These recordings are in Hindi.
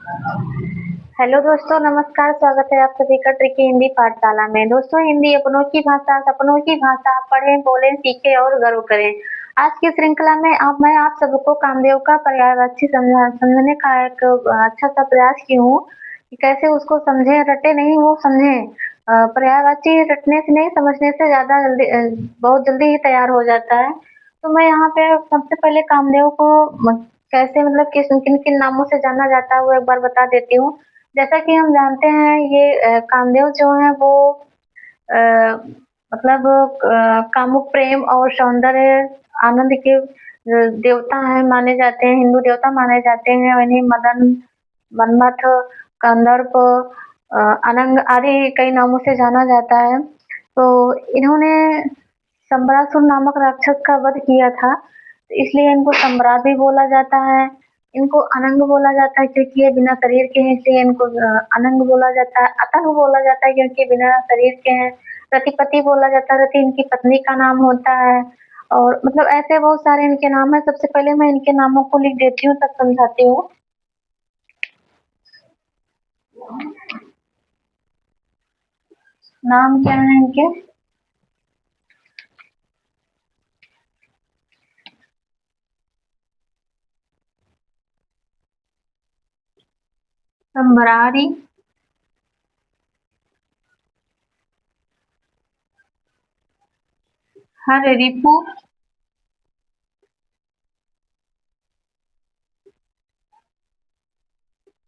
हेलो दोस्तों, नमस्कार। स्वागत है आप सभी का ट्रिकी हिंदी पाठशाला में। दोस्तों, हिंदी अपनों की भाषा, सपनों की भाषा। पढ़ें, बोलें, सीखें और गर्व करें। आज की श्रृंखला में मैं आप सबको कामदेव का पर्यायवाची समझने का एक अच्छा सा प्रयास की हूँ कि कैसे उसको समझें। रटे नहीं, वो समझें। पर्यायवाची रटने से नहीं, समझने से ज्यादा जल्दी बहुत जल्दी ही तैयार हो जाता है। तो मैं यहाँ पे सबसे पहले कामदेव को कैसे, मतलब किस किन किन नामों से जाना जाता है वो एक बार बता देती हूँ। जैसा कि हम जानते हैं, ये कामदेव जो है वो अ, मतलब कामुक प्रेम और सौंदर्य आनंद के देवता हैं, माने जाते हैं। हिंदू देवता माने जाते हैं। इन्हें मदन, मन्मथ, कंदर्प, अनंग आदि कई नामों से जाना जाता है। तो इन्होंने संबरासुर नामक राक्षस का वध किया था, तो इसलिए इनको सम्राट भी बोला जाता है। इनको अनंग बोला जाता है क्योंकि ये बिना शरीर के हैं, इसलिए इनको अनंग बोला जाता है। अतंग बोला जाता है क्योंकि बिना शरीर के हैं। रतिपति बोला जाता है, रति इनकी पत्नी का नाम होता है। और मतलब ऐसे बहुत सारे इनके नाम है। सबसे पहले मैं इनके नामों को लिख देती हूँ, तब समझाती हूँ। नाम क्या है इनके? संबरारी, हर रिपु,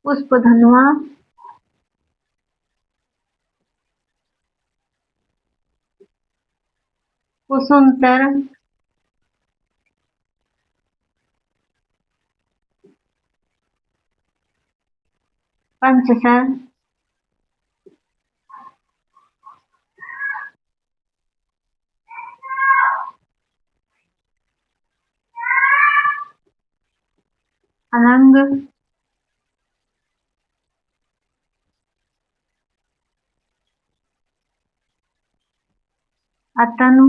पुष्पधनुआ, कुसुमतर, पंचसर, अनंग, अतनु,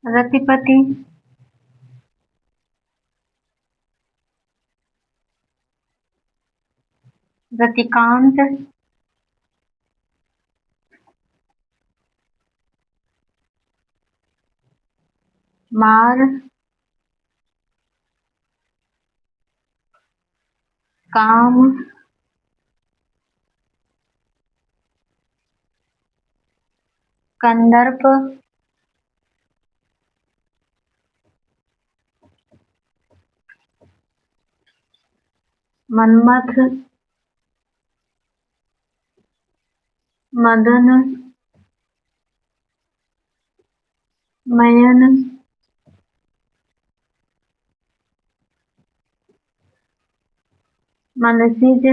रतिपति, रतिकांत, मार, काम, कंदर्प, मन्मथ, मदन, मयन, मनसिज,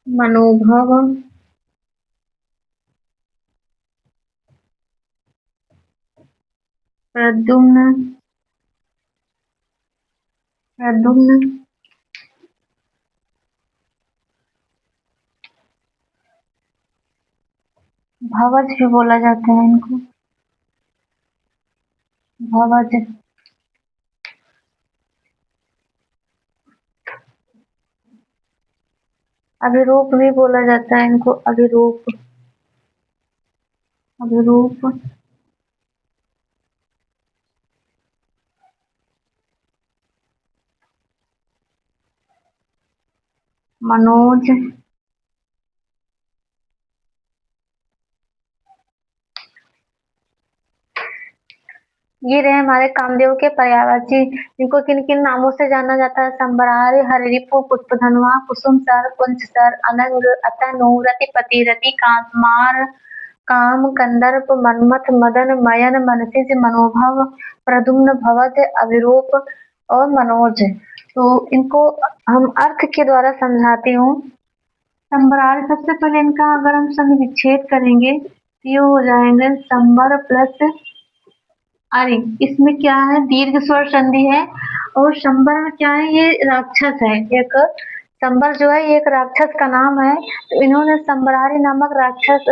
मनोभव, प्रद्युम्न, प्रद्युम्न, भवज भी बोला जाता है इनको, भवज। अभिरूप भी बोला जाता है इनको, अभिरूप, अभिरूप, मनोज, ये रहे हमारे कामदेव के पर्यायवाची। इनको किन किन नामों से जाना जाता है? संबरार, हरिरिपु, पुष्पधनुआ, कुसुमसर, कुंचसर, अनंग, अतनु, रतिपति, रतिकांत, मार, काम, कंदर्प, मन्मथ, मदन, मयन, मनसिज, मनोभव, प्रद्युम्न, भवज, अभिरूप और मनोज। तो इनको हम अर्थ के द्वारा समझाती हूँ। संबरार, सबसे पहले इनका अगर हम संधि विच्छेद करेंगे तो ये हो जाएंगे संबर प्लस अरे। इसमें क्या है? दीर्घ स्वर संधि है। और शंबर में क्या है? ये राक्षस है एक। संबर जो है ये एक राक्षस का नाम है। तो इन्होंने संबरारी नामक राक्षस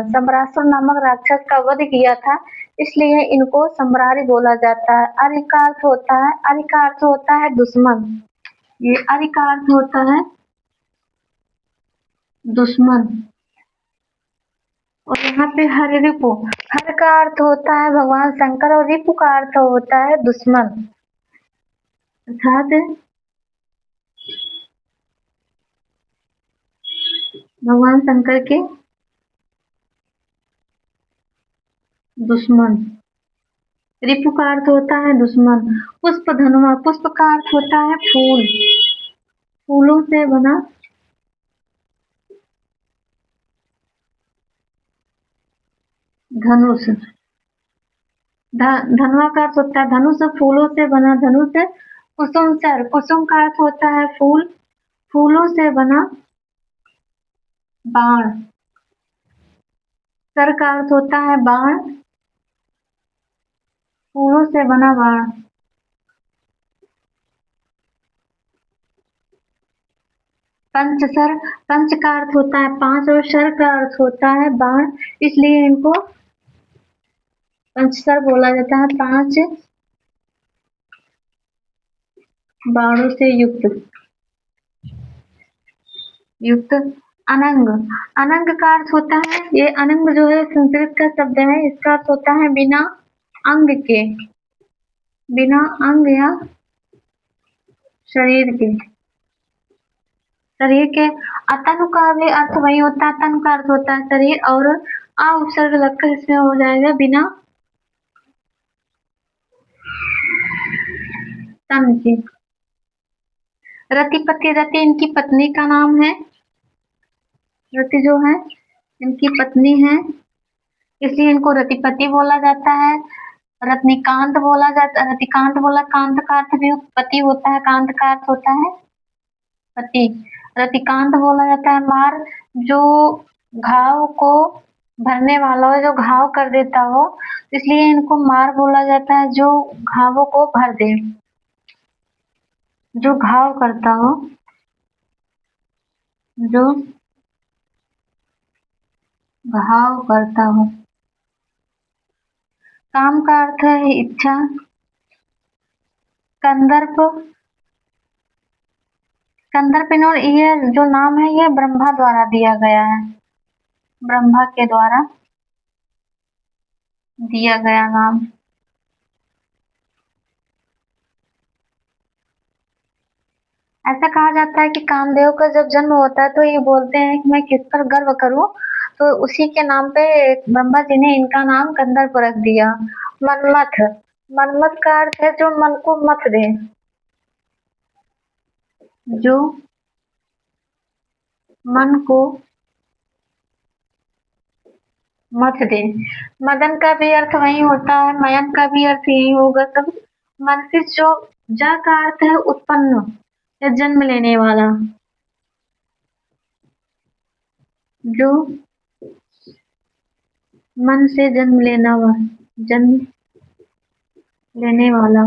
संबरासुर नामक राक्षस का वध किया था, इसलिए इनको संबरारी बोला जाता है। अरि का अर्थ होता है, अरि का अर्थ होता है दुश्मन। ये अरि का अर्थ होता है दुश्मन। और यहाँ पे हर रिपु, हर का अर्थ होता है भगवान शंकर और रिपु का अर्थ होता है दुश्मन। अर्थात भगवान शंकर के दुश्मन। रिपु का अर्थ होता है दुश्मन। पुष्प धनुआ, पुष्प का अर्थ होता है फूल, फूलों से बना धनुष। धनुआ का अर्थ होता है धनुष, फूलों से बना धनुष। कुसुम सर, कुसुम का अर्थ होता है फूल, फूलों से बना बाण। सर का अर्थ होता है बाण, फूलों से बना बाण। पंचसर, पंच का अर्थ होता है पांच और सर का अर्थ होता है बाण, इसलिए इनको पंचसर बोला जाता है, पांच बाणों से युक्त। अनंग, अनंग का अर्थ होता है, ये अनंग जो है संस्कृत का शब्द है, इसका अर्थ होता है बिना अंग के, बिना अंग या शरीर के, शरीर के। अतनु का भी अर्थ वही होता है, तन का अर्थ होता है शरीर, और आ उपसर्ग लगकर इसमें हो जाएगा बिना तन के। रतिपति, रति इनकी पत्नी का नाम है, रति जो है इनकी पत्नी है, इसलिए इनको रतिपति बोला जाता है। रत्निकांत बोला जाता, रतिकांत बोला, कांत का अर्थ भी पति होता है, कांत का अर्थ होता है पति। रतिकांत बोला जाता है मार जो घाव को भरने वाला हो, जो घाव कर देता हो, इसलिए इनको मार बोला जाता है जो घावों को भर दे, जो घाव करता हो, जो घाव करता हो। काम का अर्थ है इच्छा। कंदर्प, कंदर्प ये जो नाम है ये ब्रह्मा द्वारा दिया गया है, ब्रह्मा के द्वारा दिया गया नाम। ऐसा कहा जाता है कि कामदेव का जब जन्म होता है तो ये बोलते हैं कि मैं किस पर गर्व करूं, तो उसी के नाम पे ब्रह्मा जी ने इनका नाम कंदर्प रख दिया। मनमथ, मनमथ का अर्थ है जो मन को मथ दे, जो मन को मथ दे। मदन का भी अर्थ वही होता है, मयन का भी अर्थ यही होगा सब। मनसिस जो जा का अर्थ है उत्पन्न या जन्म लेने वाला, जो मन से जन्म लेना हुआ, जन्म लेने वाला।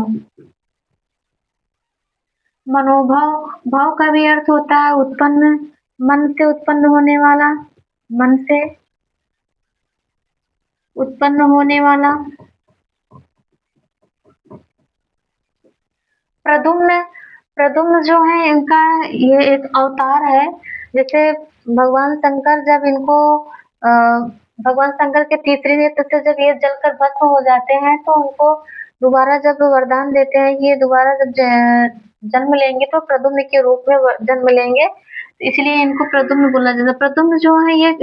मनोभाव, भाव का भी अर्थ होता है उत्पन्न, मन से उत्पन्न होने वाला, मन से उत्पन्न होने वाला। प्रद्युम्न, प्रद्युम्न जो है इनका ये एक अवतार है। जैसे भगवान शंकर जब इनको भगवान शंकर के तीसरे नेत्र से जब ये जलकर भस्म हो जाते हैं तो उनको दोबारा जब वरदान देते हैं कि ये दोबारा जब जन्म लेंगे तो प्रद्युम्न के रूप में जन्म लेंगे, इसलिए इनको प्रद्युम्न बोला जाता है। प्रद्युम्न जो है ये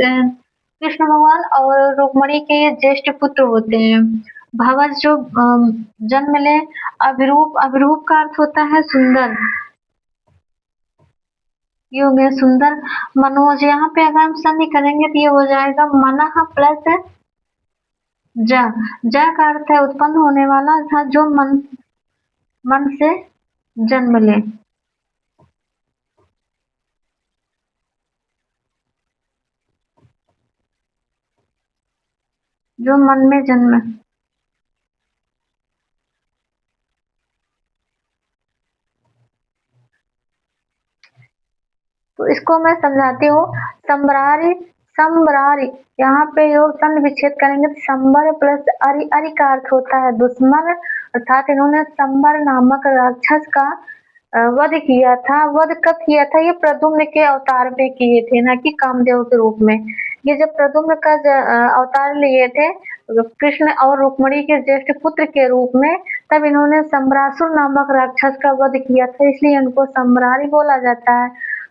कृष्ण भगवान और रुक्मणी के ये ज्येष्ठ पुत्र होते हैं। भावज जो जन्म ले। अभिरूप, अभिरूप का अर्थ होता है सुंदर, ये हो गया सुंदर। मनोज, यहाँ पे अगर हम संधि करेंगे तो ये हो जाएगा मनः प्लस जा। जा का अर्थ है उत्पन्न होने वाला, अर्थात जो मन, मन से जन्म ले, जो मन में जन्म। इसको मैं समझाती हूँ। संबरारी संबरारी, यहाँ पे योग संधि विच्छेद करेंगे तो संबर प्लस अरि, अरि का अर्थ होता है दुश्मन, अर्थात इन्होंने संबर नामक राक्षस का वध किया था। वध कब किया था? ये प्रद्युम्न के अवतार में किए थे, ना कि कामदेव के रूप में। ये जब प्रद्युम्न का अवतार लिए थे कृष्ण और रुक्मिणी के ज्येष्ठ पुत्र के रूप में, तब इन्होंने संबरासुर नामक राक्षस का वध किया था, इसलिए इनको संबरारी बोला जाता है।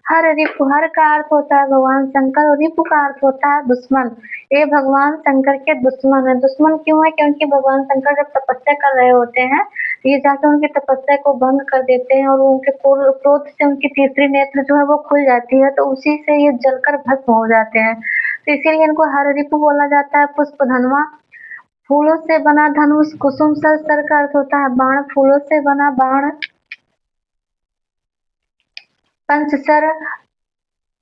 हर रिपु, हर का अर्थ होता है भगवान शंकर, और रिपु का अर्थ होता है दुश्मन। ये भगवान शंकर के दुश्मन है। दुश्मन क्यों है? क्योंकि भगवान शंकर जब तपस्या कर रहे होते हैं, ये जाकर उनकी तपस्या को भंग कर देते हैं और उनके क्रोध से उनकी तीसरी नेत्र जो है वो खुल जाती है, तो उसी से ये जलकर भस्म हो जाते हैं। तो इसीलिए इनको हर रिपु बोला जाता है। पुष्प धनवा, फूलों से बना धनुष। कुसुम सर, सर का अर्थ होता है बाण, फूलों से बना बाण। पंचसर,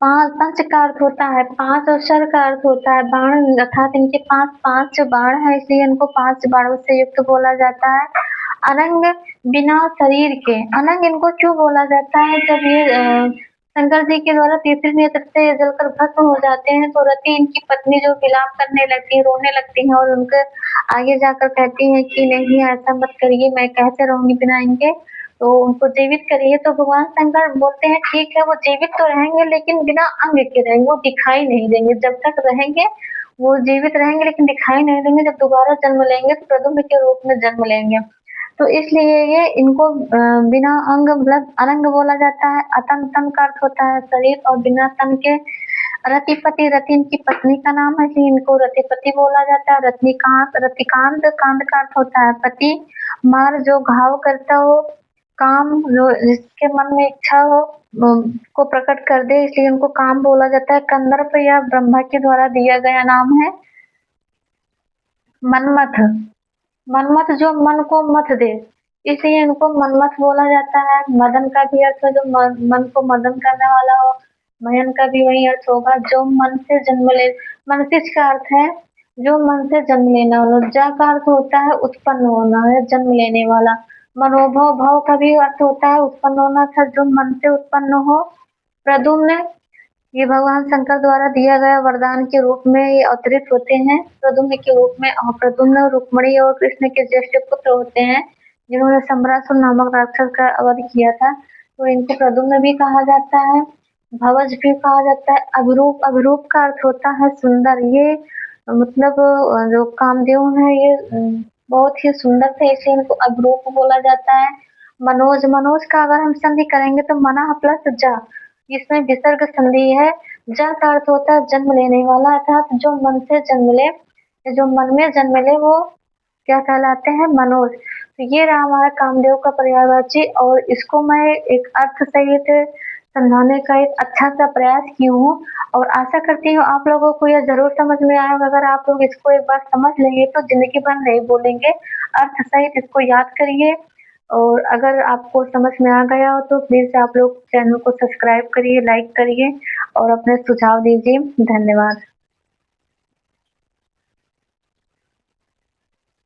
पंच का अर्थ होता है पांच, और शर का अर्थ होता है बाण, अर्थात इनके पास 5 बाण है, इसलिए इनको 5 बाणों से युक्त बोला जाता है। अनंग, बिना शरीर के। अनंग इनको क्यों बोला जाता है? जब ये शंकर जी के द्वारा तीसरी नेत्र से जलकर भस्म हो जाते हैं, तो रति इनकी पत्नी जो विलाप करने लगती है, रोने लगती है, और उनके आगे जाकर कहती है कि नहीं ऐसा मत करिए, मैं कैसे रहूंगी बिना इनके, तो उनको जीवित करिए। तो भगवान शंकर बोलते हैं ठीक है, वो जीवित तो रहेंगे लेकिन बिना अंग के रहेंगे, वो दिखाई नहीं देंगे। जब तक रहेंगे वो जीवित रहेंगे लेकिन दिखाई नहीं देंगे। जब दोबारा जन्म लेंगे तो प्रद्युम्न के रूप में जन्म लेंगे। तो इसलिए ये इनको बिना अंग मतलब अनंग बोला जाता है। अतन, तन का अर्थ होता है शरीर, और बिना तन के। रतिपति, रति इनकी पत्नी का नाम है, इसलिए इनको रतिपति बोला जाता है। रत्निकांत, रतिकांत, कांत का अर्थ होता है पति। मार, जो घाव करता हो। काम, जो जिसके मन में इच्छा हो को प्रकट कर दे, इसलिए उनको काम बोला जाता है। कंदर्प या ब्रह्मा के द्वारा दिया गया नाम है। मनमथ, मनमथ जो मन को मथ दे, इसलिए इनको मनमथ बोला जाता है। मदन का भी अर्थ है जो मन को मदन करने वाला हो। मयन का भी वही अर्थ होगा, जो मन से जन्म ले। मनसिज का अर्थ है जो मन से जन्म लेना वाला। जा का अर्थ होता है उत्पन्न होना है, जन्म लेने वाला। मनोभव, भाव का भी अर्थ होता है उत्पन्न होना था, जो मन से उत्पन्न हो। प्रद्युम्न, ये भगवान शंकर द्वारा दिया गया वरदान के रूप में ये अवतरित होते हैं प्रद्युम्न के रूप में। और प्रद्युम्न रुक्मिणी और कृष्ण के ज्येष्ठ पुत्र होते हैं, जिन्होंने संबरासुर नामक राक्षस का वध किया था। तो इनको प्रद्युम्न भी कहा जाता है, भवज भी कहा जाता है। अभिरूप, अभिरूप का अर्थ होता है सुंदर। ये मतलब जो कामदेव है ये बहुत ही सुंदर थे, इसलिए इनको अभिरूप बोला जाता है। मनोज, मनोज का अगर हम संधि करेंगे तो मना प्लस जा, इसमें विसर्ग संधि है। जा का अर्थ होता है जन्म लेने वाला, अर्थात जो मन से जन्म ले, जो मन में जन्म ले वो क्या कहलाते हैं? मनोज। तो ये रहा हमारा कामदेव का पर्यायवाची, और इसको मैं एक अर्थ सहित समझाने का एक अच्छा सा प्रयास की हूँ, और आशा करती हूँ आप लोगों को यह जरूर समझ में आया होगा। अगर आप लोग इसको एक बार समझ लेंगे तो जिंदगी भर नहीं बोलेंगे, अर्थ सहित इसको याद करिए। और अगर आपको समझ में आ गया हो तो प्लीज आप लोग चैनल को सब्सक्राइब करिए, लाइक करिए और अपने सुझाव दीजिए। धन्यवाद।